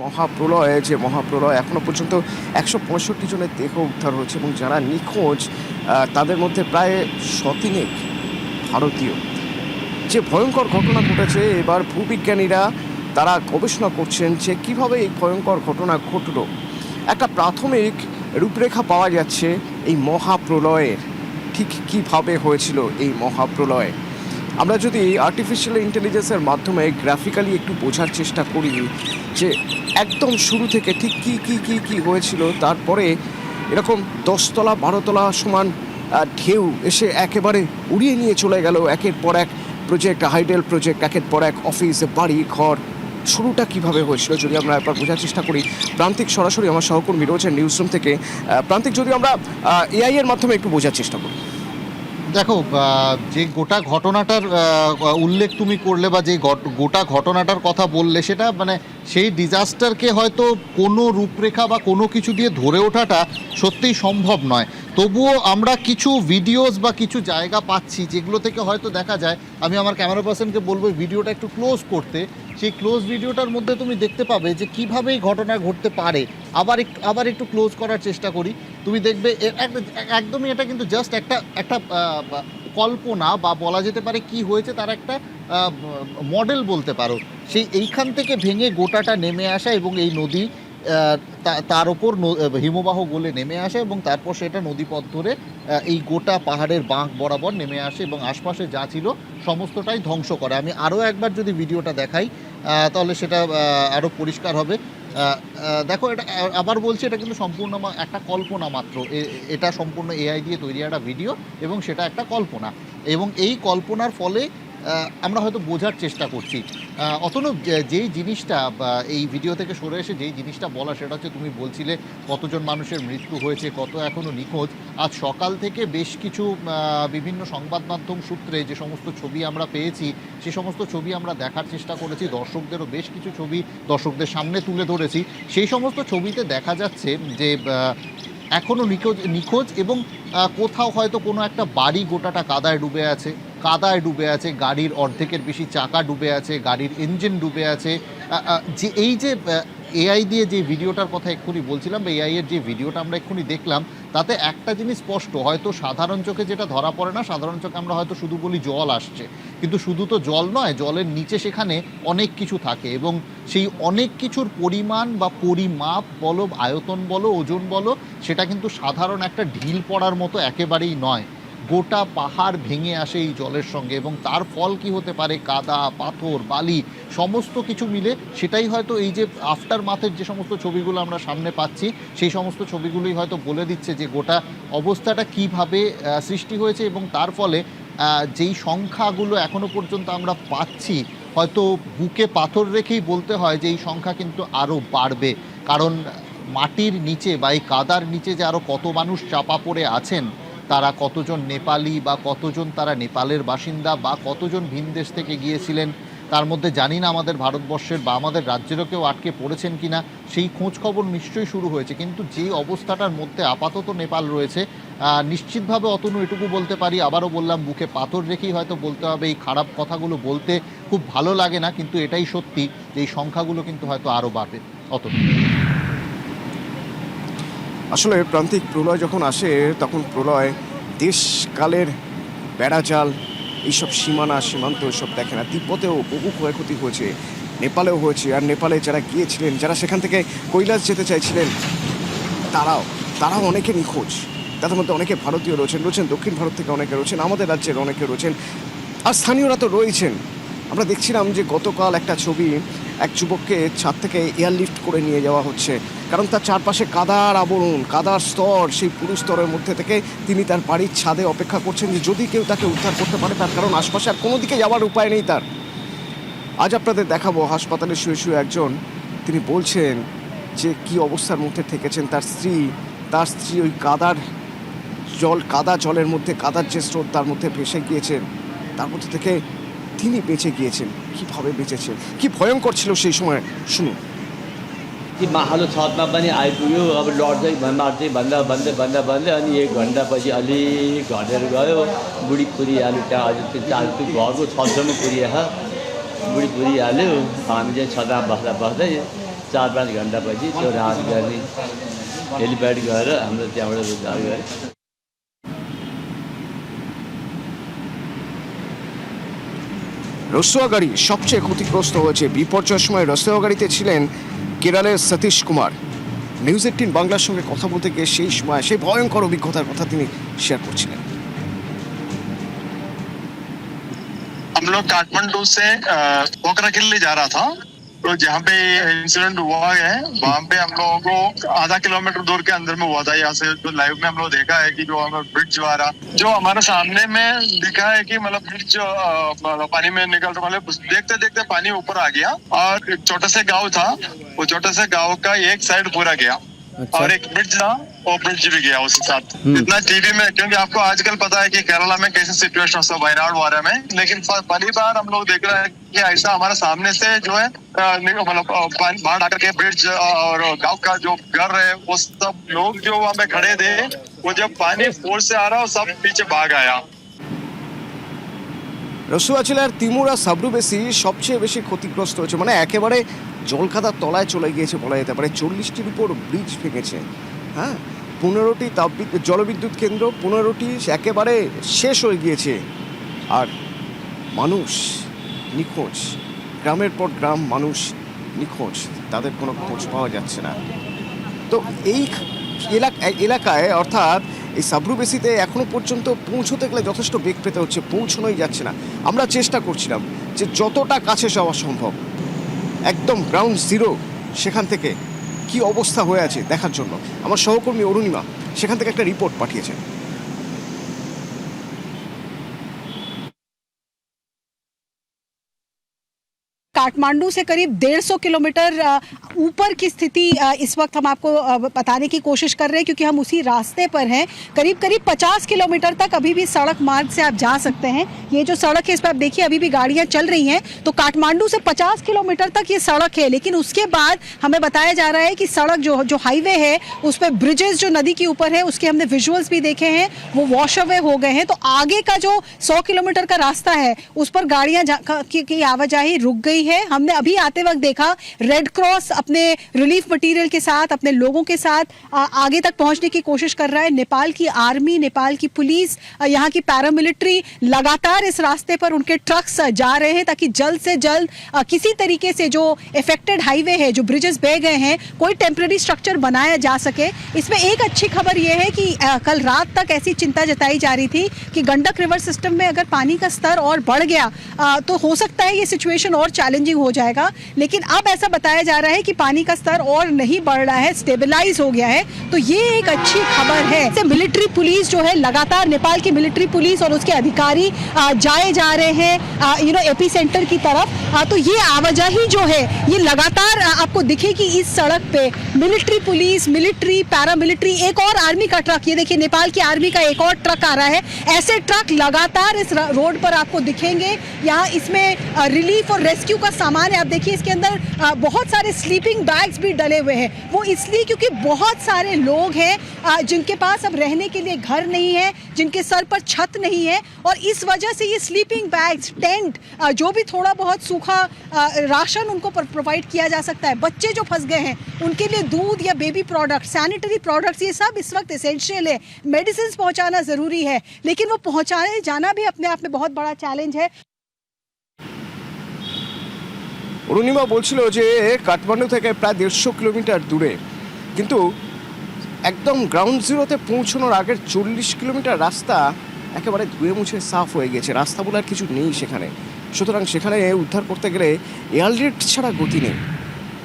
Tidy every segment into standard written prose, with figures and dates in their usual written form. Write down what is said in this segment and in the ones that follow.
মহাপ্রলয়, যে মহাপ্রলয় এখনও পর্যন্ত ১৬৫ জনের দেহ উদ্ধার হয়েছে এবং যারা নিখোঁজ তাদের মধ্যে প্রায় শতিনেক ভারতীয়। যে ভয়ঙ্কর ঘটনা ঘটেছে, এবার ভূবিজ্ঞানীরা তারা গবেষণা করছেন যে কিভাবে এই ভয়ঙ্কর ঘটনা ঘটল। একটা প্রাথমিক রূপরেখা পাওয়া যাচ্ছে এই মহাপ্রলয়ের, ঠিক কিভাবে হয়েছিল এই মহাপ্রলয়। আমরা যদি আর্টিফিশিয়াল ইন্টেলিজেন্সের মাধ্যমে গ্রাফিক্যালি একটু বোঝার চেষ্টা করি যে একদম শুরু থেকে ঠিক কী কী কী কী হয়েছিল, তারপরে এরকম ১০তলা ১২তলা সমান ঢেউ এসে একেবারে উড়িয়ে নিয়ে চলে গেল একের পর এক প্রজেক্ট, হাইডেল প্রজেক্ট, একের পর এক অফিস, বাড়ি, ঘর। শুরুটা কিভাবে হয়েছিল যদি আমরা একবার বোঝার চেষ্টা করি। প্রান্তিক সরাসরি আমার সহকর্মী রয়েছেন নিউজ রুম থেকে। প্রান্তিক, যদি আমরা এআই এর মাধ্যমে একটু বোঝার চেষ্টা করি। দেখো, যে গোটা ঘটনাটার উল্লেখ তুমি করলে বা যে গোটা ঘটনাটার কথা বললে, সেটা মানে সেই ডিজাস্টারকে হয়তো কোনো রূপরেখা বা কোনো কিছু দিয়ে ধরে ওঠাটা সত্যিই সম্ভব নয়। তবুও আমরা কিছু ভিডিওস বা কিছু জায়গা পাচ্ছি যেগুলো থেকে হয়তো দেখা যায়। আমি আমার ক্যামেরা পার্সনকে বলবো ভিডিওটা একটু ক্লোজ করতে। সেই ক্লোজ ভিডিওটার মধ্যে তুমি দেখতে পাবে যে কীভাবে এই ঘটনা ঘটতে পারে। আবার একটু ক্লোজ করার চেষ্টা করি, তুমি দেখবে একদমই এটা কিন্তু জাস্ট একটা কল্পনা বা বলা যেতে পারে কি হয়েছে তার একটা মডেল বলতে পারো। এইখান থেকে ভেঙে গোটাটা নেমে আসা এবং এই নদী তার ওপর হিমবাহ গলে নেমে আসে এবং তারপর সেটা নদীপথ ধরে এই গোটা পাহাড়ের বাঁক বরাবর নেমে আসে এবং আশপাশে যা ছিল সমস্তটাই ধ্বংস করে। আমি আরও একবার যদি ভিডিওটা দেখাই তাহলে সেটা আরও পরিষ্কার হবে। দেখো, এটা আবার বলছি, এটা কিন্তু সম্পূর্ণ একটা কল্পনা মাত্র। এটা সম্পূর্ণ এআই দিয়ে তৈরি একটা ভিডিও এবং সেটা একটা কল্পনা, এবং এই কল্পনার ফলে আমরা হয়তো বোঝার চেষ্টা করছি। অতনু, যেই জিনিসটা এই ভিডিও থেকে সরে এসে যেই জিনিসটা বলা, সেটা হচ্ছে তুমি বলছিলে কতজন মানুষের মৃত্যু হয়েছে, কত এখনও নিখোঁজ। আজ সকাল থেকে বেশ কিছু বিভিন্ন সংবাদ মাধ্যম সূত্রে যে সমস্ত ছবি আমরা পেয়েছি, সে সমস্ত ছবি আমরা দেখার চেষ্টা করেছি। দর্শকদেরও বেশ কিছু ছবি দর্শকদের সামনে তুলে ধরেছি। সেই সমস্ত ছবিতে দেখা যাচ্ছে যে এখনও নিখোঁজ এবং কোথাও হয়তো কোনো একটা বাড়ি গোটাটা কাদায় ডুবে আছে, গাড়ির অর্ধেকের বেশি চাকা ডুবে আছে, গাড়ির ইঞ্জিন ডুবে আছে। যে এই যে এআই দিয়ে যে ভিডিওটার কথা এক্ষুনি বলছিলাম, বা এআই এর যে ভিডিওটা আমরা এক্ষুনি দেখলাম, তাতে একটা জিনিস স্পষ্ট, হয়তো সাধারণ চোখে যেটা ধরা পড়ে না, সাধারণ চোখে আমরা হয়তো শুধু বলি জল আসছে, কিন্তু শুধু তো জল নয়, জলের নিচে সেখানে অনেক কিছু থাকে এবং সেই অনেক কিছুর পরিমাণ বা পরিমাপ বলো, আয়তন বলো, ওজন বলো, সেটা কিন্তু সাধারণ একটা ঢিল পড়ার মতো একেবারেই নয়। গোটা পাহাড় ভেঙে আসে এই জলের সঙ্গে এবং তার ফল কি হতে পারে, কাদা, পাথর, বালি, সমস্ত কিছু মিলে। সেটাই হয়তো এই যে আফটার মাথের যে সমস্ত ছবিগুলো আমরা সামনে পাচ্ছি, সেই সমস্ত ছবিগুলোই হয়তো বলে দিচ্ছে যে গোটা অবস্থাটা কিভাবে সৃষ্টি হয়েছে এবং তার ফলে যেই সংখ্যাগুলো এখনো পর্যন্ত আমরা পাচ্ছি, হয়তো বুকে পাথর রেখেই বলতে হয় যে এই সংখ্যা কিন্তু আরও বাড়বে। কারণ মাটির নিচে বা এই কাদার নিচে যে আরও কত মানুষ চাপা পড়ে আছেন, তারা কতজন নেপালি বা কতজন তারা নেপালের বাসিন্দা বা কতজন ভিন দেশ থেকে গিয়েছিলেন, তার মধ্যে জানি না আমাদের ভারতবর্ষের বা আমাদের রাজ্যেরও কেউ আটকে পড়েছেন কি না, সেই খোঁজ খবর নিশ্চয়ই শুরু হয়েছে। কিন্তু যেই অবস্থাটার মধ্যে আপাতত নেপাল রয়েছে, নিশ্চিতভাবে অতনু এটুকু বলতে পারি, আবারও বললাম, বুকে পাথর রেখেই হয়তো বলতে হবে, এই খারাপ কথাগুলো বলতে খুব ভালো লাগে না, কিন্তু এটাই সত্যি যে এই সংখ্যাগুলো কিন্তু হয়তো আরও বাড়বে। অতনু, আসলে প্রান্তিক প্রলয় যখন আসে তখন প্রলয় দেশকালের বেড়াজাল, এইসব সীমান্ত এসব দেখে না। তিব্বতেও বহু ক্ষয়ক্ষতি হয়েছে, নেপালেও হয়েছে। আর নেপালে যারা গিয়েছিলেন, যারা সেখান থেকে কৈলাস যেতে চাইছিলেন, তারাও অনেকে নিখোঁজ। তাদের মধ্যে অনেকে ভারতীয় রয়েছেন, দক্ষিণ ভারত থেকে অনেকে রয়েছেন, আমাদের রাজ্যের অনেকে রয়েছেন, আর স্থানীয়রা তো রয়েছেন। আমরা দেখছিলাম যে গতকাল একটা ছবি, এক যুবককে ছাদ থেকে এয়ারলিফট করে নিয়ে যাওয়া হচ্ছে, কারণ তার চারপাশে কাদার আবরণ, কাদার স্তর। সেই পুরু স্তরের মধ্যে থেকে তিনি তার বাড়ির ছাদে অপেক্ষা করছেন যে যদি কেউ তাকে উদ্ধার করতে পারে, তার কারণ আশপাশে আর কোনো দিকে যাওয়ার উপায় নেই তার। আজ আপনাদের দেখাবো হাসপাতালে শুয়ে একজন, তিনি বলছেন যে কি অবস্থার মধ্যে থেকেছেন। তার স্ত্রী ওই কাদা জলের মধ্যে, কাদার যে স্রোত তার মধ্যে ভেসে গিয়েছেন, তার মধ্যে থেকে তিনি বেঁচে গিয়েছেন। কীভাবে বেঁচেছেন, কি ভয়ঙ্কর ছিল সেই সময়, শুনুন। कि माहलो छतमा पनि आइपुग्यो। अब लड्दै भन्दै अनि 1 घन्टापछि अलिक घटेर गयो। बुढी पुरिहाल्यो, त्यहाँ अझै त्यो घरको छतसम्म पुरिहाल्यो। बुढी पुरिहाल्यो। हामी चाहिँ छतमा बस्दा 4-5 घन्टापछि त्यो राहत गर्ने हेलिप्याड गएर हाम्रो त्यहाँबाट उद्धार गरे। রসুয়া গাড়ি সবচেয়ে ক্ষতিগ্রস্ত হয়েছে। বিপর্যয়ের সময় রসুয়া গাড়িতে ছিলেন কেরলের সতীশ কুমার। নিউজ 18 বাংলার সঙ্গে কথা বলতে গিয়ে সেই সময় সেই ভয়ঙ্কর অভিজ্ঞতার কথা তিনি শেয়ার করছিলেন। हम लोग काठमांडू से पोखरा के लिए जा रहा था, तो जहाँ पे इंसिडेंट हुआ है वहाँ पे हम लोगों को आधा किलोमीटर दूर के अंदर में हुआ था। यहाँ से जो लाइव में हम लोग देखा है कि जो हमें ब्रिज जो आ रहा, जो हमारे सामने में दिखा है कि मतलब ब्रिज पानी में निकल रहा, मतलब देखते देखते पानी ऊपर आ गया और एक छोटा सा गाँव था, वो छोटे से गाँव का एक साइड पूरा गया। अच्छा। और एक ब्रिज था, वो ब्रिज भी गया उसके साथ। इतना टीवी में, क्योंकि आपको आजकल पता है कि केरला में कैसे सिचुएशन है वायनाड वारा में, लेकिन पहली बार हम लोग देख रहे हैं कि ऐसा हमारे सामने से जो है मतलब बाढ़ आकर के ब्रिज और गांव का जो घर है वो सब लोग जो वहाँ पे खड़े थे, वो जब पानी फोर्स से आ रहा वो सब पीछे भाग आया। রসুয়া জেলার তিমুরা সাবরুবেসি সবচেয়ে বেশি ক্ষতিগ্রস্ত হয়েছে, মানে একেবারে জলখাতার তলায় চলে গিয়েছে বলা যেতে পারে। 40টির উপর ব্রিজ ভেঙেছে, হ্যাঁ, 15টি জলবিদ্যুৎ কেন্দ্র, 15টি একেবারে শেষ হয়ে গিয়েছে। আর মানুষ নিখোঁজ, গ্রামের পর গ্রাম মানুষ নিখোঁজ, তাদের কোনো খোঁজ পাওয়া যাচ্ছে না। তো এই এলাকায় অর্থাৎ এই সাবরুবেসিতে এখনো পর্যন্ত পৌঁছতে গেলে যথেষ্ট বেগ পেতে হচ্ছে, পৌঁছানোই যাচ্ছে না। আমরা চেষ্টা করছিলাম যে যতটা কাছে যাওয়া সম্ভব, একদম গ্রাউন্ড জিরো সেখান থেকে কি অবস্থা হয়ে আছে দেখার জন্য। আমার সহকর্মী অরুণিমা সেখান থেকে একটা রিপোর্ট পাঠিয়েছেন। काठमांडू से करीब 150 किलोमीटर ऊपर की स्थिति इस वक्त हम आपको बताने की कोशिश कर रहे हैं, क्योंकि हम उसी रास्ते पर हैं। करीब 50 किलोमीटर तक अभी भी सड़क मार्ग से आप जा सकते हैं। ये जो सड़क है इस पर आप देखिए अभी भी गाड़ियां चल रही हैं। तो काठमांडू से 50 किलोमीटर तक ये सड़क है, लेकिन उसके बाद हमें बताया जा रहा है कि सड़क जो हाईवे है उस पर ब्रिजेस जो नदी के ऊपर है उसके हमने विजुअल्स भी देखे हैं, वो वॉश अवे हो गए हैं। तो आगे का जो 100 किलोमीटर का रास्ता है उस पर गाड़ियां की आवाजाही रुक गई है। हमने अभी आते वक्त देखा रेड क्रॉस अपने रिलीफ मटेरियल के साथ, अपने लोगों के साथ आगे तक पहुंचने की कोशिश कर रहा है। नेपाल की आर्मी, नेपाल की पुलिस, यहाँ की पैरामिलिट्री लगातार इस रास्ते पर उनके ट्रक्स जा रहे हैं ताकि जल्द से जल्द किसी तरीके से जो इफेक्टेड हाईवे है, जो ब्रिजेस बह गए हैं, कोई टेम्पररी स्ट्रक्चर बनाया जा सके। इसमें एक अच्छी खबर यह है कि कल रात तक ऐसी चिंता जताई जा रही थी कि गंडक रिवर सिस्टम में अगर पानी का स्तर और बढ़ गया तो हो सकता है ये सिचुएशन और चैलेंजिंग हो जाएगा, लेकिन अब ऐसा बताया जा रहा है कि पानी का स्तर और नहीं बढ़ रहा है, स्टेबलाइज हो गया है। तो ये एक अच्छी खबर है। मिलिट्री पुलिस जो है लगातार, नेपाल की मिलिट्री पुलिस और उसके अधिकारी जाए जा रहे हैं एपी सेंटर की तरफ। तो ये आवाजाही जो है ये लगातार आपको दिखेगी इस सड़क पे। मिलिट्री पुलिस, मिलिट्री, पैरामिलिट्री, एक और आर्मी का ट्रक, ये देखिए नेपाल की आर्मी का एक और ट्रक आ रहा है। ऐसे ट्रक लगातार इस रोड पर आपको दिखेंगे। यहाँ इसमें रिलीफ और रेस्क्यू का सामान है। आप देखिए इसके अंदर बहुत सारे स्लीपिंग बैग्स भी डले हुए हैं। वो इसलिए क्योंकि बहुत सारे लोग हैं जिनके पास अब रहने के लिए घर नहीं है, जिनके सर पर छत नहीं है, और इस वजह से ये स्लीपिंग बैग्स, टेंट, जो भी थोड़ा बहुत सूखा राशन उनको प्रोवाइड किया जा सकता है। बच्चे जो फंस गए हैं उनके लिए दूध या बेबी प्रोडक्ट, सैनिटरी प्रोडक्ट्स, ये सब इस वक्त एसेंशियल है। मेडिसिन पहुंचाना ज़रूरी है, लेकिन वो पहुंचाने जाना भी अपने आप में बहुत बड़ा चैलेंज है। অরুণিমা বলছিল যে কাঠমান্ডু থেকে প্রায় 150 কিলোমিটার দূরে, কিন্তু একদম গ্রাউন্ড জিরোতে পৌঁছানোর আগের 40 কিলোমিটার রাস্তা একেবারে ধুয়ে মুছে সাফ হয়ে গেছে। রাস্তা বলে আর কিছু নেই সেখানে। সুতরাং সেখানে উদ্ধার করতে গেলে এয়ার লিফট ছাড়া গতি নেই।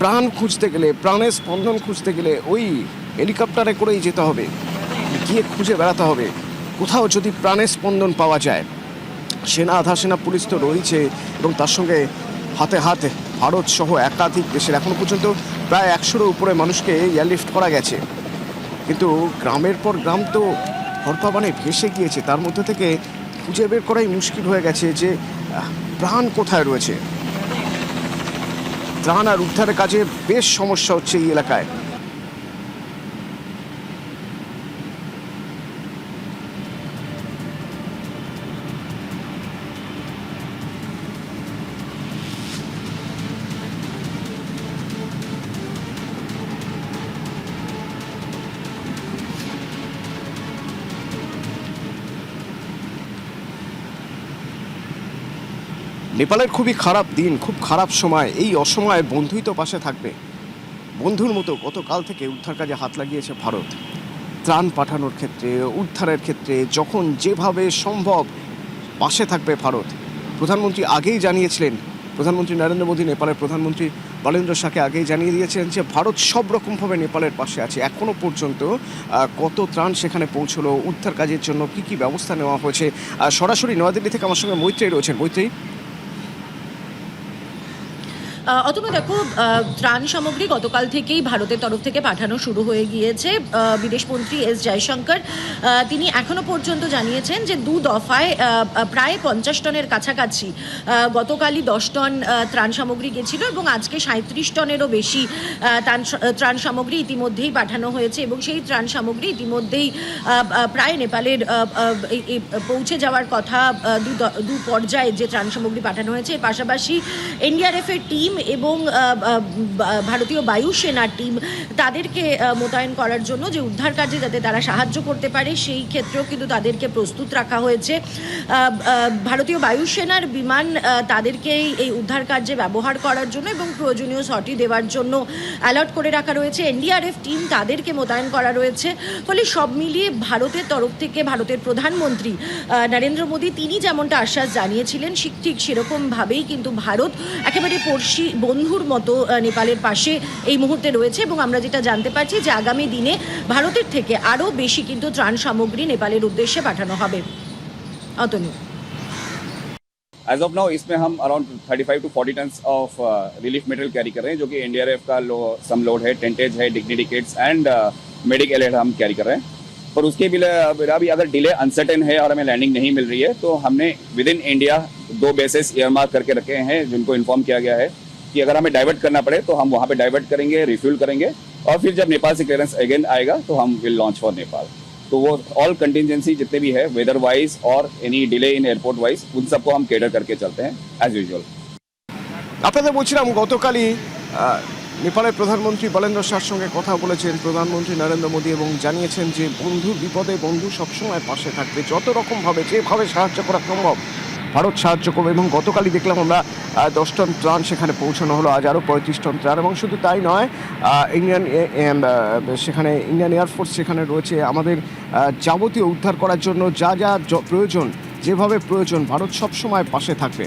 প্রাণ খুঁজতে গেলে, প্রাণের স্পন্দন খুঁজতে গেলে ওই হেলিকপ্টারে করেই যেতে হবে, গিয়ে খুঁজে বেড়াতে হবে কোথাও যদি প্রাণের স্পন্দন পাওয়া যায়। সেনা, আধা সেনা, পুলিশ তো রয়েছে এবং তার সঙ্গে হাতে হাতে ভারত সহ একাধিক দেশের এখনো পর্যন্ত প্রায় 100-এর উপরে মানুষকে এয়ারলিফট করা গেছে। কিন্তু গ্রামের পর গ্রাম তো হরপাবানে ভেসে গিয়েছে, তার মধ্যে থেকে খুঁজে বের করাই মুশকিল হয়ে গেছে যে প্রাণ কোথায় রয়েছে। ত্রাণ আর উদ্ধারের কাজে বেশ সমস্যা হচ্ছে এই এলাকায়। নেপালের খুবই খারাপ দিন, খুব খারাপ সময়। এই অসময়ে বন্ধুই তো পাশে থাকবে। বন্ধুর মতো গতকাল থেকে উদ্ধার কাজে হাত লাগিয়েছে ভারত। ত্রাণ পাঠানোর ক্ষেত্রে, উদ্ধারের ক্ষেত্রে যখন যেভাবে সম্ভব পাশে থাকবে ভারত। প্রধানমন্ত্রী আগেই জানিয়েছিলেন, প্রধানমন্ত্রী নরেন্দ্র মোদী নেপালের প্রধানমন্ত্রী বলেন্দ্র শাহকে আগেই জানিয়ে দিয়েছেন যে ভারত সব রকমভাবে নেপালের পাশে আছে। এখনও পর্যন্ত কত ত্রাণ সেখানে পৌঁছলো, উদ্ধার কাজের জন্য কী কী ব্যবস্থা নেওয়া হয়েছে। সরাসরি নয়াদিল্লি থেকে আমার সঙ্গে মৈত্রী রয়েছেন। মৈত্রী, অথবা দেখো, ত্রাণ সামগ্রী গতকাল থেকেই ভারতের তরফ থেকে পাঠানো শুরু হয়ে গিয়েছে। বিদেশমন্ত্রী এস জয়শঙ্কর তিনি এখনো পর্যন্ত জানিয়েছেন যে 2 দফায় প্রায় 50 টনের কাছাকাছি গতকালই 10 টন ত্রাণ সামগ্রী গেছিল এবং আজকে 37 টনেরও বেশি ত্রাণ সামগ্রী ইতিমধ্যেই পাঠানো হয়েছে এবং সেই ত্রাণ সামগ্রী ইতিমধ্যেই প্রায় নেপালের পৌঁছে যাওয়ার কথা। দু পর্যায়ে যে ত্রাণ সামগ্রী পাঠানো হয়েছে, এর পাশাপাশি এনডিআরএফের টিম এবং ভারতীয় বায়ুসেনার টিম তাদেরকে মোতায়েন করার জন্য যে উদ্ধার কাজে যাতে তারা সাহায্য করতে পারে সেই ক্ষেত্রেও কিন্তু তাদেরকে প্রস্তুত রাখা হয়েছে। ভারতীয় বায়ুসেনার বিমান তাদেরকে এই উদ্ধার কার্যে ব্যবহার করার জন্য এবং প্রয়োজনীয় সর্টি দেওয়ার জন্য অ্যালার্ট করে রাখা রয়েছে। এনডিআরএফ টিম তাদেরকে মোতায়েন করা রয়েছে। ফলে সব মিলিয়ে ভারতের তরফ থেকে ভারতের প্রধানমন্ত্রী নরেন্দ্র মোদী তিনি যেমনটা আশ্বাস জানিয়েছিলেন ঠিক সেরকমভাবেই কিন্তু ভারত একেবারে পড়শি বন্ধুর মতো নেপালের পাশে এই মুহূর্তে রয়েছে এবং আমরা যেটা জানতে পারছি যে আগামী দিনে ভারতের থেকে আরও বেশি কিন্তু ত্রাণ সামগ্রী নেপালের উদ্দেশ্যে পাঠানো হবে। অতনু, एज ऑफ नाउ इसमें हम around 35 to 40 tonnes of relief material carry कर रहे हैं, जो कि एनडीआरएफ का सम लोड है, टेंटेज है, dignity kits and medic alert हम कैरी कर रहे हैं। पर उसके भी अभी अगर डिले अनसर्टेन है और हमें लैंडिंग नहीं मिल रही है तो हमने with in India 2 bases earmark करके रखे हैं, जिनको इन्फॉर्म किया गया है कि अगर हमें डाइवर्ट करना पड़े तो हम वहाँ पे डाइवर्ट करेंगे, रिफ्यूल करेंगे और फिर जब नेपाल से क्लियरेंस अगेन आएगा तो हम विल लॉन्च फॉर नेपाल। तो वो ऑल कंटिजेंसी जितने भी है, वेदर वाइज और any delay in airport wise, उन सबको हम केटर करके चलते हैं एज यूजुअल। আপনাদের বলছিলাম গতকালই নেপালের প্রধানমন্ত্রী বলেন্দ্র শাহর সঙ্গে কথা বলেছেন প্রধানমন্ত্রী নরেন্দ্র মোদী এবং জানিয়েছেন যে বন্ধুর বিপদে বন্ধু সবসময় পাশে থাকবে, যত রকমভাবে যেভাবে সাহায্য করা সম্ভব ভারত সাহায্য করবে। এবং গতকালই দেখলাম আমরা 10 টন ত্রাণ সেখানে পৌঁছানো হলো, আজ আরও 35 টন ত্রাণ। এবং শুধু তাই নয়, সেখানে ইন্ডিয়ান এয়ারফোর্স সেখানে রয়েছে। আমাদের যাবতীয় উদ্ধার করার জন্য যা যা প্রয়োজন, যেভাবে প্রয়োজন, ভারত সবসময় পাশে থাকবে।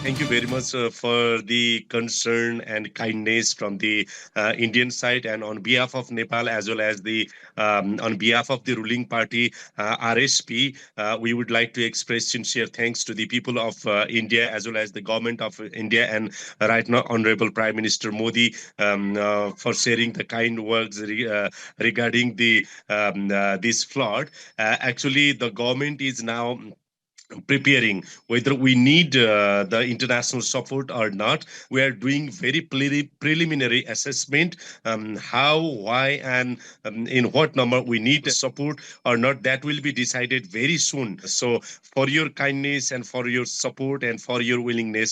Thank you very much for the concern and kindness from the Indian side, and on behalf of Nepal as well as the on behalf of the ruling party RSP, we would like to express sincere thanks to the people of India as well as the government of India and right now Honorable Prime Minister Modi for sharing the kind words regarding the this flood. Actually, the government is now preparing whether we need the international support or not. We are doing very preliminary assessment, how, why, and in what number we need support or not. That will be decided very soon. So for your kindness and for your support and for your willingness,